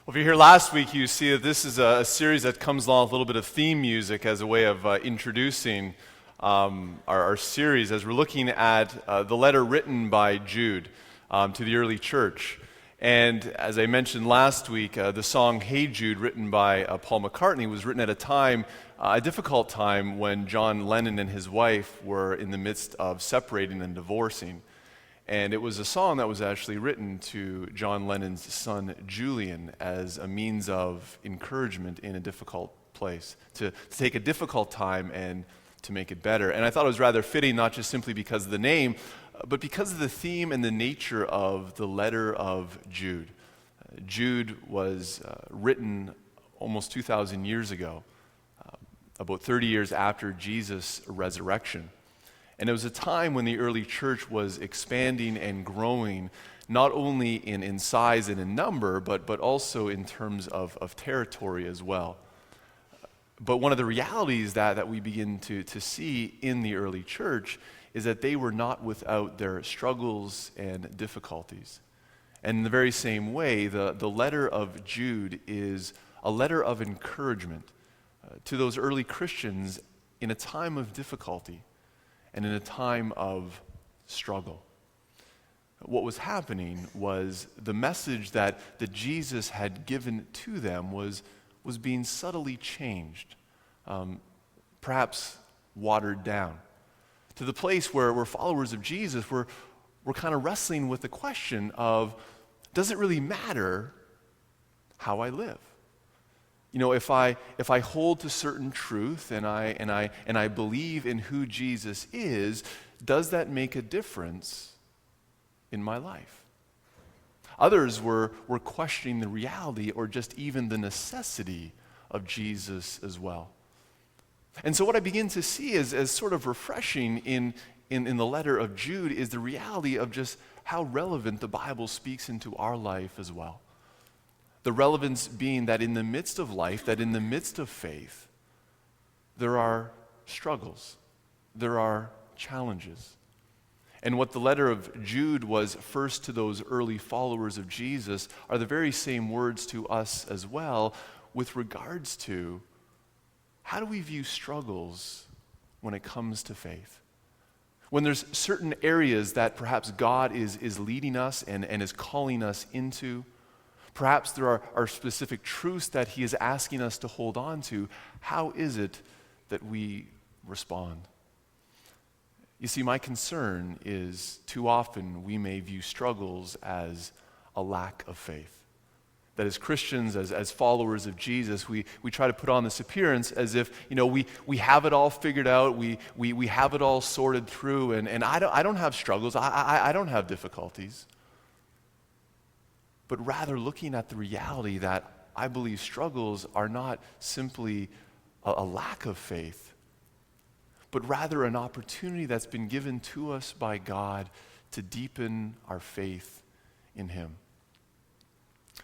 Well, if you're here last week, you see that this is a series that comes along with a little bit of theme music as a way of introducing our series as we're looking at the letter written by Jude to the early church. And as I mentioned last week, the song Hey Jude, written by Paul McCartney, was written at a difficult time when John Lennon and his wife were in the midst of separating and divorcing. And it was a song that was actually written to John Lennon's son, Julian, as a means of encouragement in a difficult place, to take a difficult time and to make it better. And I thought it was rather fitting, not just simply because of the name, but because of the theme and the nature of the letter of Jude. Jude was written almost 2,000 years ago, about 30 years after Jesus' resurrection. And it was a time when the early church was expanding and growing, not only in size and in number, but also in terms of territory as well. But one of the realities that we begin to see in the early church is that they were not without their struggles and difficulties. And in the very same way, the letter of Jude is a letter of encouragement to those early Christians in a time of difficulty and in a time of struggle. What was happening was the message that Jesus had given to them was being subtly changed, perhaps watered down, to the place where followers of Jesus were kind of wrestling with the question of, does it really matter how I live? You know, if I hold to certain truth and I believe in who Jesus is, does that make a difference in my life? Others were questioning the reality or just even the necessity of Jesus as well. And so what I begin to see as sort of refreshing in the letter of Jude is the reality of just how relevant the Bible speaks into our life as well. The relevance being that in the midst of life, that in the midst of faith, there are struggles, there are challenges. And what the letter of Jude was first to those early followers of Jesus are the very same words to us as well with regards to how do we view struggles when it comes to faith? When there's certain areas that perhaps God is leading us and is calling us into, perhaps there are specific truths that he is asking us to hold on to. How is it that we respond? You see, my concern is too often we may view struggles as a lack of faith. That as Christians, as followers of Jesus, we try to put on this appearance as if, you know, we have it all figured out, we have it all sorted through, and I don't have struggles, I don't have difficulties. But rather looking at the reality that I believe struggles are not simply a lack of faith, but rather an opportunity that's been given to us by God to deepen our faith in him.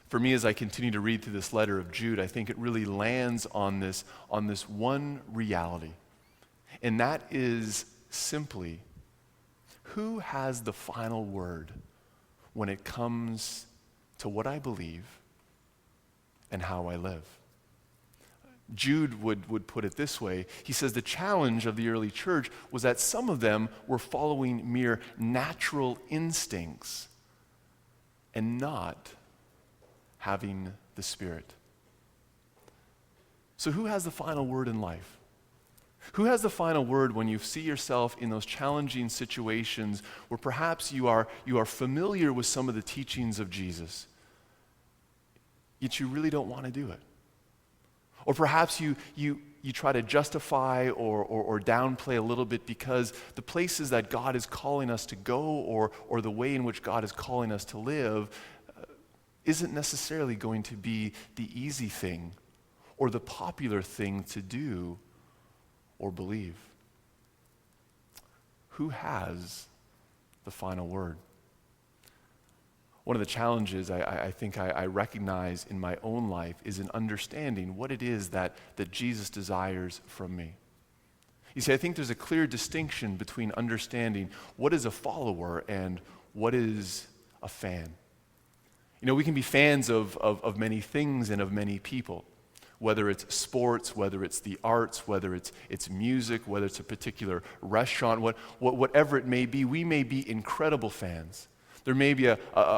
For me, as I continue to read through this letter of Jude, I think it really lands on this one reality, and that is simply, who has the final word when it comes to what I believe and how I live? Jude would put it this way. He says the challenge of the early church was that some of them were following mere natural instincts and not having the Spirit. So who has the final word in life? Who has the final word when you see yourself in those challenging situations where perhaps you are familiar with some of the teachings of Jesus, yet you really don't want to do it? Or perhaps you try to justify or downplay a little bit because the places that God is calling us to go or the way in which God is calling us to live isn't necessarily going to be the easy thing or the popular thing to do or believe. Who has the final word? One of the challenges I think I recognize in my own life is in understanding what it is that Jesus desires from me. You see, I think there's a clear distinction between understanding what is a follower and what is a fan. You know, we can be fans of many things and of many people, whether it's sports, whether it's the arts, whether it's music, whether it's a particular restaurant, whatever it may be. We may be incredible fans. There may be a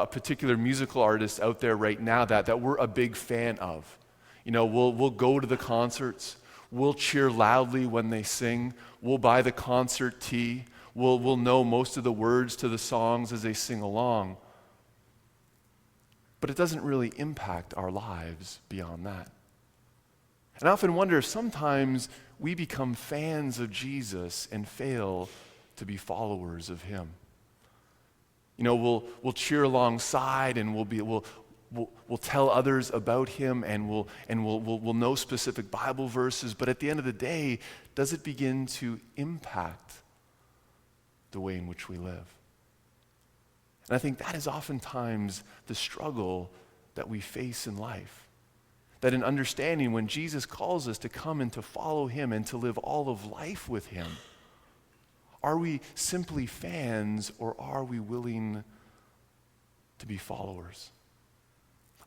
particular musical artist out there right now that we're a big fan of. You know, we'll go to the concerts. We'll cheer loudly when they sing. We'll buy the concert tee. We'll know most of the words to the songs as they sing along. But it doesn't really impact our lives beyond that. And I often wonder if sometimes we become fans of Jesus and fail to be followers of him. You know, we'll cheer alongside, and we'll tell others about him, and we'll know specific Bible verses, but at the end of the day, does it begin to impact the way in which we live? And I think that is oftentimes the struggle that we face in life. That in understanding when Jesus calls us to come and to follow him and to live all of life with him, are we simply fans, or are we willing to be followers?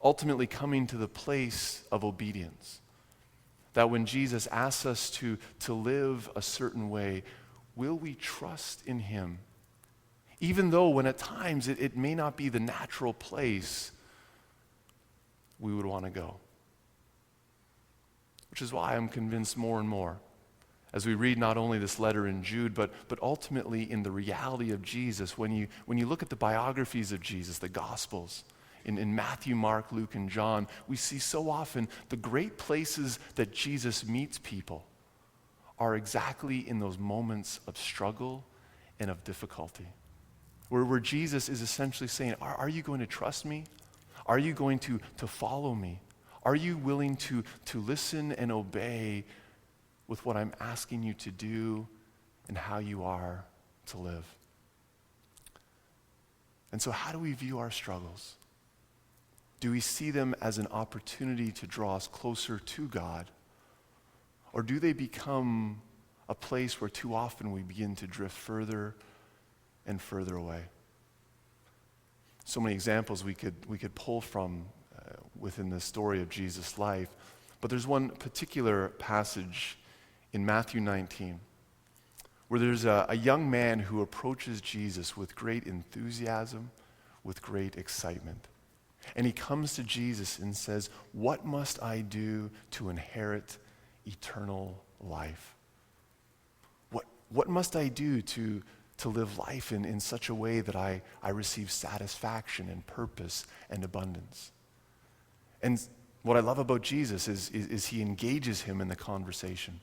Ultimately coming to the place of obedience. That when Jesus asks us to live a certain way, will we trust in him? Even though when at times it may not be the natural place we would want to go. Which is why I'm convinced more and more, as we read not only this letter in Jude, but ultimately in the reality of Jesus, when you look at the biographies of Jesus, the Gospels, in Matthew, Mark, Luke, and John, we see so often the great places that Jesus meets people are exactly in those moments of struggle and of difficulty. Where Jesus is essentially saying, are you going to trust me? Are you going to follow me? Are you willing to listen and obey with what I'm asking you to do and how you are to live? And so how do we view our struggles? Do we see them as an opportunity to draw us closer to God? Or do they become a place where too often we begin to drift further and further away? So many examples we could pull from within the story of Jesus' life, but there's one particular passage in Matthew 19 where there's a young man who approaches Jesus with great enthusiasm, with great excitement. And he comes to Jesus and says, "What must I do to inherit eternal life? What must I do to live life in such a way that I receive satisfaction and purpose and abundance?" And what I love about Jesus is he engages him in the conversation.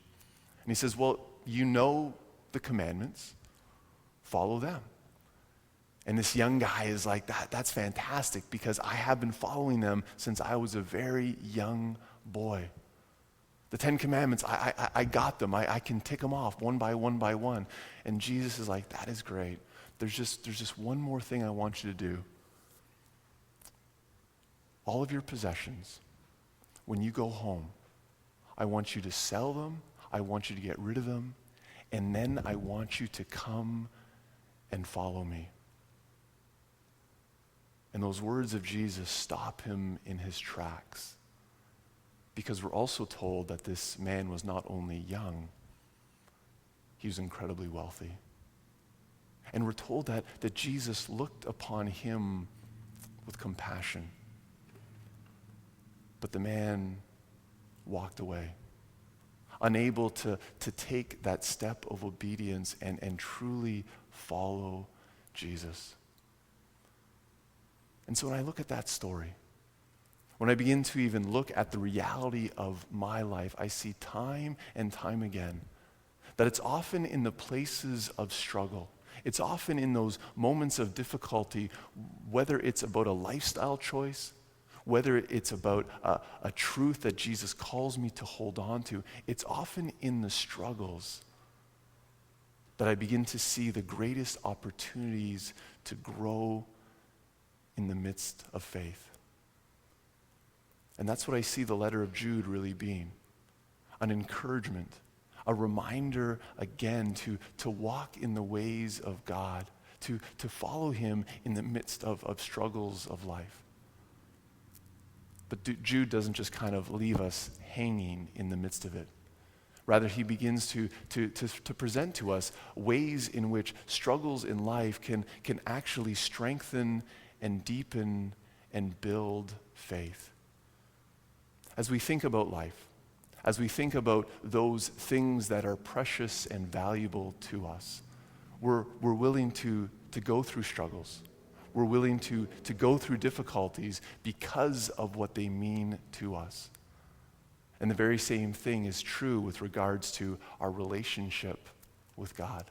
And he says, well, you know the commandments, follow them. And this young guy is like, that's fantastic, because I have been following them since I was a very young boy. The 10 Commandments, I got them. I can tick them off one by one by one. And Jesus is like, that is great. There's just one more thing I want you to do. All of your possessions, when you go home, I want you to sell them. I want you to get rid of them. And then I want you to come and follow me. And those words of Jesus stop him in his tracks. Because we're also told that this man was not only young, he was incredibly wealthy. And we're told that Jesus looked upon him with compassion. But the man walked away, unable to take that step of obedience and truly follow Jesus. And so when I look at that story, when I begin to even look at the reality of my life, I see time and time again that it's often in the places of struggle. It's often in those moments of difficulty, whether it's about a lifestyle choice, whether it's about a truth that Jesus calls me to hold on to. It's often in the struggles that I begin to see the greatest opportunities to grow in the midst of faith. And that's what I see the letter of Jude really being, an encouragement, a reminder again to walk in the ways of God, to follow him in the midst of struggles of life. But Jude doesn't just kind of leave us hanging in the midst of it. Rather, he begins to present to us ways in which struggles in life can actually strengthen and deepen and build faith. As we think about life, as we think about those things that are precious and valuable to us, we're willing to go through struggles. We're willing to go through difficulties because of what they mean to us. And the very same thing is true with regards to our relationship with God.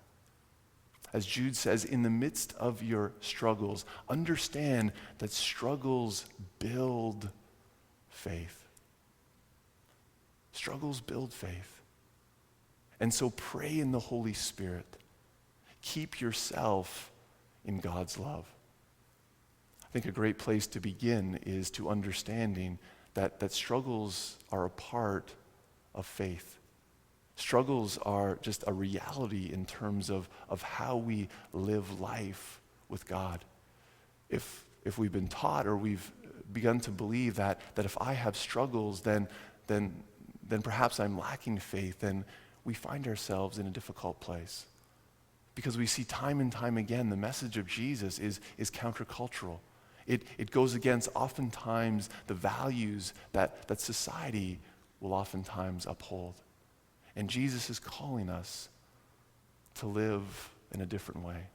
As Jude says, in the midst of your struggles, understand that struggles build faith. Struggles build faith. And so pray in the Holy Spirit. Keep yourself in God's love. I think a great place to begin is to understanding that struggles are a part of faith. Struggles are just a reality in terms of how we live life with God. If we've been taught or we've begun to believe that if I have struggles, then perhaps I'm lacking faith, then we find ourselves in a difficult place. Because we see time and time again the message of Jesus is countercultural. It goes against oftentimes the values that society will oftentimes uphold. And Jesus is calling us to live in a different way.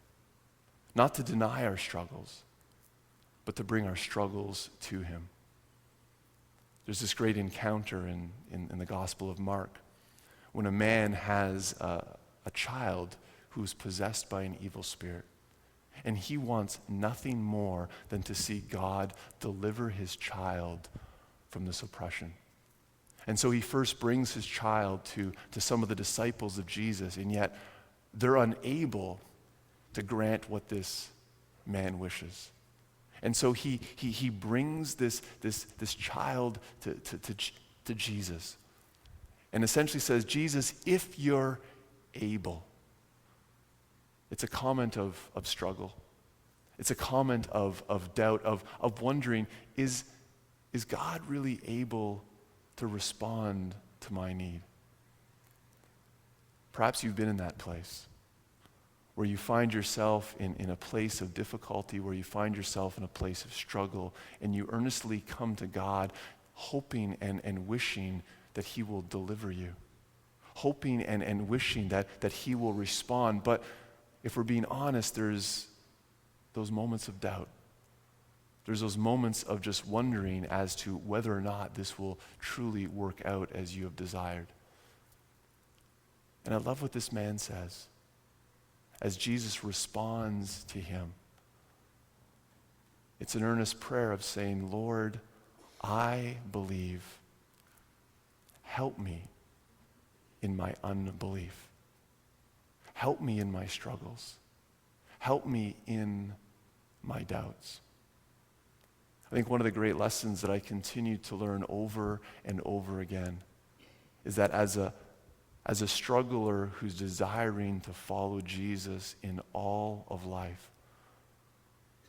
Not to deny our struggles, but to bring our struggles to him. There's this great encounter in the Gospel of Mark when a man has a child who's possessed by an evil spirit. And he wants nothing more than to see God deliver his child from this oppression. And so he first brings his child to some of the disciples of Jesus, and yet they're unable to grant what this man wishes. And so he brings this child to Jesus and essentially says, Jesus, if you're able. It's a comment of struggle. It's a comment of doubt, of wondering, is God really able to respond to my need? Perhaps you've been in that place where you find yourself in a place of difficulty, where you find yourself in a place of struggle, and you earnestly come to God hoping and wishing that he will deliver you, hoping and wishing that he will respond. But if we're being honest, there's those moments of doubt. There's those moments of just wondering as to whether or not this will truly work out as you have desired. And I love what this man says as Jesus responds to him. It's an earnest prayer of saying, Lord, I believe. Help me in my unbelief. Help me in my struggles. Help me in my doubts. I think one of the great lessons that I continue to learn over and over again is that as a struggler who's desiring to follow Jesus in all of life,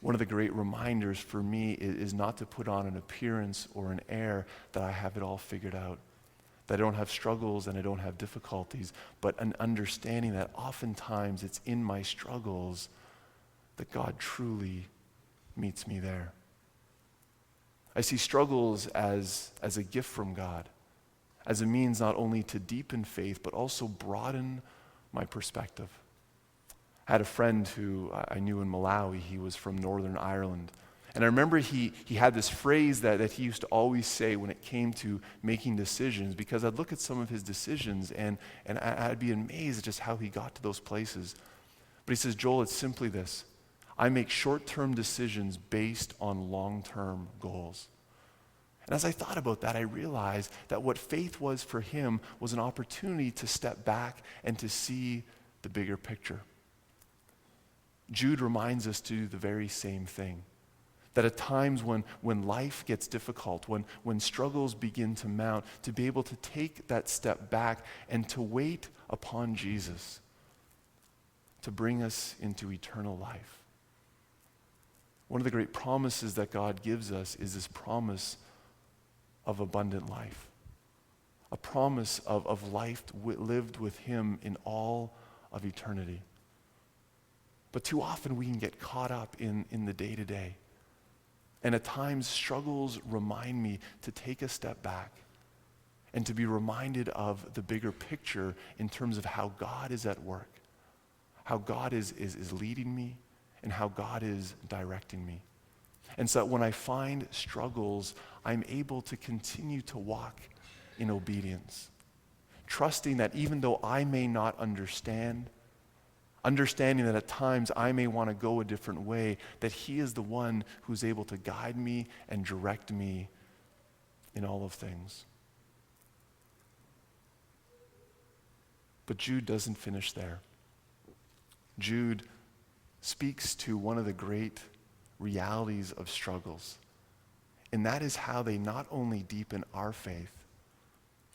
one of the great reminders for me is not to put on an appearance or an air that I have it all figured out, that I don't have struggles and I don't have difficulties, but an understanding that oftentimes it's in my struggles that God truly meets me there. I see struggles as a gift from God, as a means not only to deepen faith, but also broaden my perspective. I had a friend who I knew in Malawi. He was from Northern Ireland. And I remember he had this phrase that he used to always say when it came to making decisions, because I'd look at some of his decisions and I'd be amazed at just how he got to those places. But he says, Joel, it's simply this. I make short-term decisions based on long-term goals. And as I thought about that, I realized that what faith was for him was an opportunity to step back and to see the bigger picture. Jude reminds us to do the very same thing. That at times when life gets difficult, when struggles begin to mount, to be able to take that step back and to wait upon Jesus to bring us into eternal life. One of the great promises that God gives us is this promise of abundant life, a promise of life lived with him in all of eternity. But too often we can get caught up in the day-to-day. And at times, struggles remind me to take a step back and to be reminded of the bigger picture in terms of how God is at work, how God is leading me, and how God is directing me. And so when I find struggles, I'm able to continue to walk in obedience, trusting that even though I may not understand, understanding that at times I may want to go a different way, that he is the one who's able to guide me and direct me in all of things. But Jude doesn't finish there. Jude speaks to one of the great realities of struggles, and that is how they not only deepen our faith,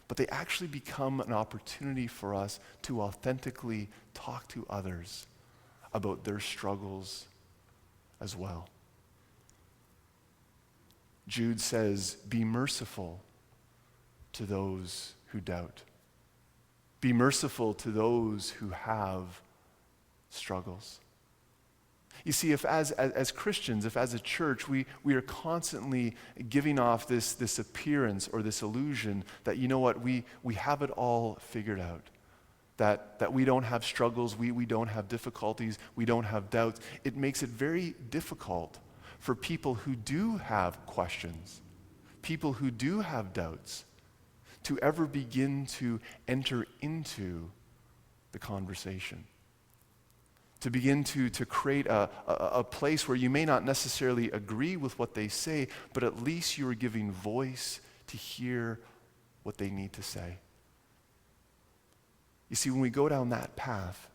but they actually become an opportunity for us to authentically talk to others about their struggles as well. Jude says, be merciful to those who doubt. Be merciful to those who have struggles. You see, if as Christians, if as a church, we are constantly giving off this appearance or this illusion that, you know what, we have it all figured out, that we don't have struggles, we don't have difficulties, we don't have doubts, it makes it very difficult for people who do have questions, people who do have doubts, to ever begin to enter into the conversation. To begin to create a place where you may not necessarily agree with what they say, but at least you are giving voice to hear what they need to say. You see, when we go down that path,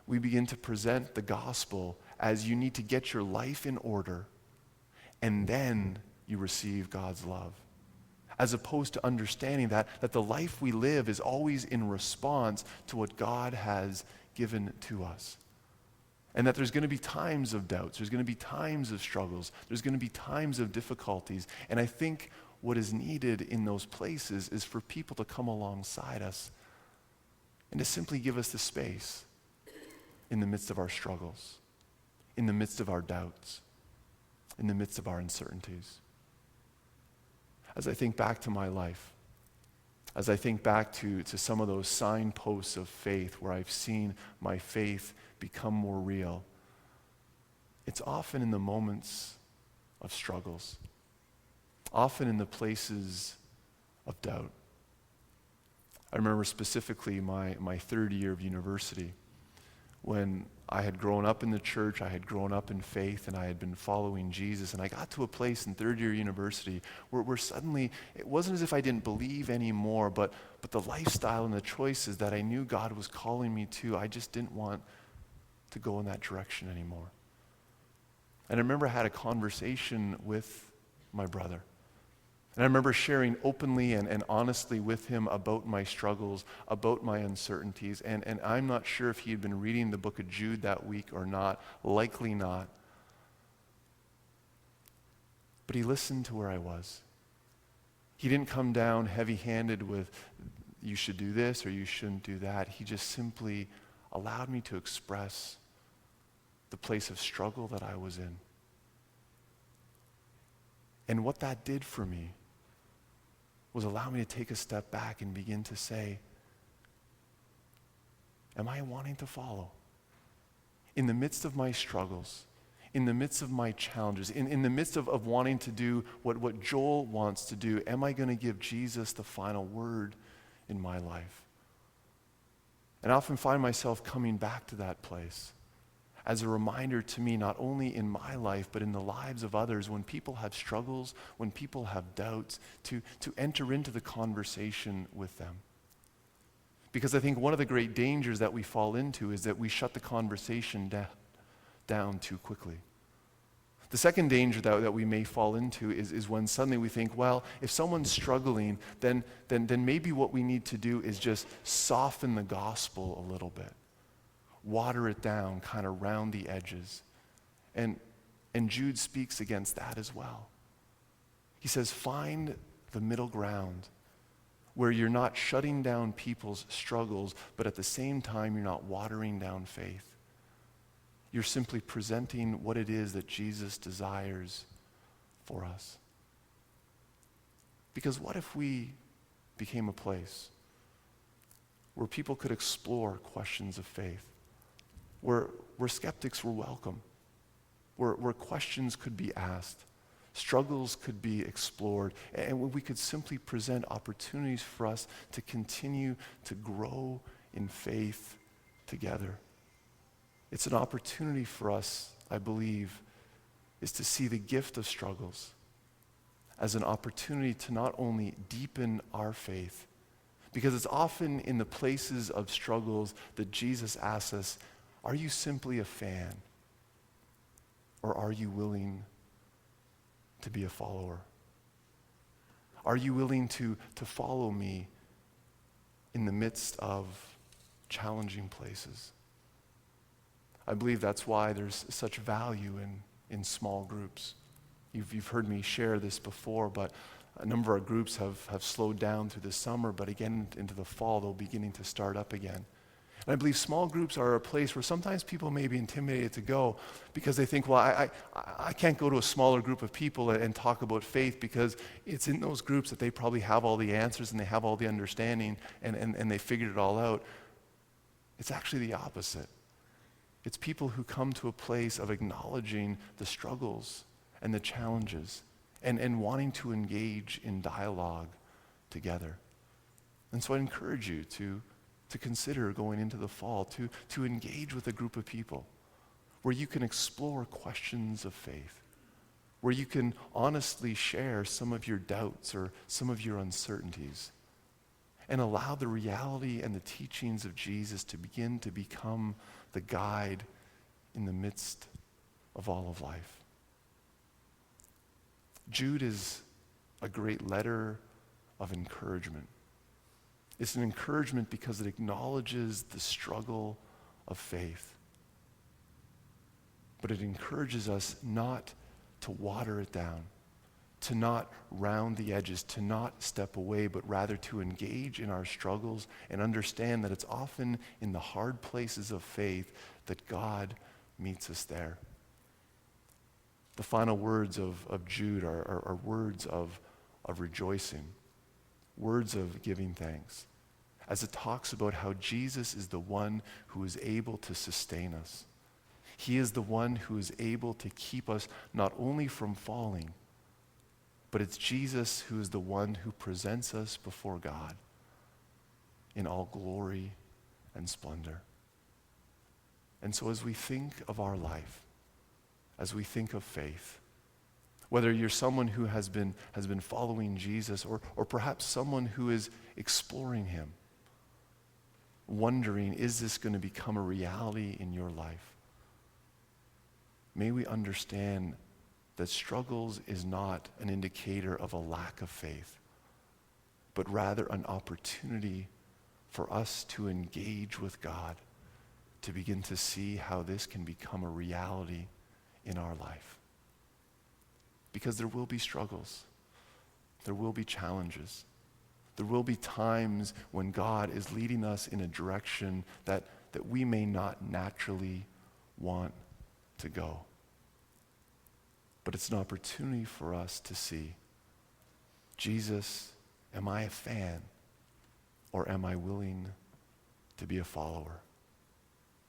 we begin to present the gospel as you need to get your life in order, and then you receive God's love. As opposed to understanding that the life we live is always in response to what God has given to us. And that there's going to be times of doubts, there's going to be times of struggles, there's going to be times of difficulties. And I think what is needed in those places is for people to come alongside us and to simply give us the space in the midst of our struggles, in the midst of our doubts, in the midst of our uncertainties. As I think back to my life, as I think back to some of those signposts of faith where I've seen my faith become more real, it's often in the moments of struggles, often in the places of doubt. I remember specifically my third year of university, when I had grown up in the church, I had grown up in faith, and I had been following Jesus, and I got to a place in third year university where suddenly, it wasn't as if I didn't believe anymore, but the lifestyle and the choices that I knew God was calling me to, I just didn't want to go in that direction anymore. And I remember I had a conversation with my brother. And I remember sharing openly and honestly with him about my struggles, about my uncertainties. And I'm not sure if he had been reading the book of Jude that week or not, likely not. But he listened to where I was. He didn't come down heavy-handed with, you should do this or you shouldn't do that. He just simply allowed me to express the place of struggle that I was in. And what that did for me was allow me to take a step back and begin to say, am I wanting to follow? In the midst of my struggles, in the midst of my challenges, in the midst of wanting to do what Joel wants to do, am I going to give Jesus the final word in my life? And I often find myself coming back to that place as a reminder to me, not only in my life, but in the lives of others, when people have struggles, when people have doubts, to enter into the conversation with them. Because I think one of the great dangers that we fall into is that we shut the conversation down too quickly. The second danger that we may fall into is when suddenly we think, well, if someone's struggling, then maybe what we need to do is just soften the gospel a little bit. Water it down, kind of round the edges. And Jude speaks against that as well. He says, find the middle ground, where you're not shutting down people's struggles, but at the same time, you're not watering down faith. You're simply presenting what it is that Jesus desires for us. Because what if we became a place where people could explore questions of faith, where skeptics were welcome, where questions could be asked, struggles could be explored, and we could simply present opportunities for us to continue to grow in faith together. It's an opportunity for us, I believe, is to see the gift of struggles as an opportunity to not only deepen our faith, because it's often in the places of struggles that Jesus asks us, are you simply a fan? Or are you willing to be a follower? Are you willing to follow me in the midst of challenging places? I believe that's why there's such value in small groups. You've heard me share this before, but a number of our groups have slowed down through the summer, but again into the fall, they'll be beginning to start up again. And I believe small groups are a place where sometimes people may be intimidated to go because they think, well, I can't go to a smaller group of people and talk about faith because it's in those groups that they probably have all the answers and they have all the understanding and they figured it all out. It's actually the opposite. It's people who come to a place of acknowledging the struggles and the challenges and wanting to engage in dialogue together. And so I encourage you to consider going into the fall, to engage with a group of people where you can explore questions of faith, where you can honestly share some of your doubts or some of your uncertainties, and allow the reality and the teachings of Jesus to begin to become the guide in the midst of all of life. Jude is a great letter of encouragement. It's an encouragement because it acknowledges the struggle of faith. But it encourages us not to water it down, to not round the edges, to not step away, but rather to engage in our struggles and understand that it's often in the hard places of faith that God meets us there. The final words of Jude are words of rejoicing, words of giving thanks, as it talks about how Jesus is the one who is able to sustain us. He is the one who is able to keep us not only from falling, but it's Jesus who is the one who presents us before God in all glory and splendor. And so as we think of our life, as we think of faith, whether you're someone who has been following Jesus or perhaps someone who is exploring him, wondering, is this going to become a reality in your life? May we understand that struggles is not an indicator of a lack of faith, but rather an opportunity for us to engage with God, to begin to see how this can become a reality in our life. Because there will be struggles. There will be challenges. There will be times when God is leading us in a direction that we may not naturally want to go. But it's an opportunity for us to see, Jesus, am I a fan or am I willing to be a follower?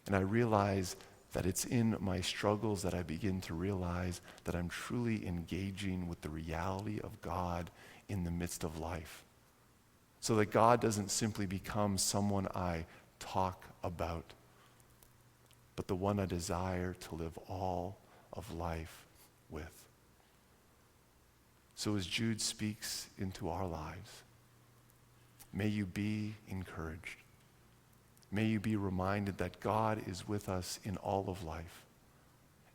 And I realize that it's in my struggles that I begin to realize that I'm truly engaging with the reality of God in the midst of life. So that God doesn't simply become someone I talk about, but the one I desire to live all of life with. So as Jude speaks into our lives, may you be encouraged. May you be reminded that God is with us in all of life,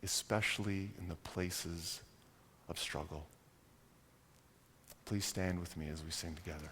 especially in the places of struggle. Please stand with me as we sing together.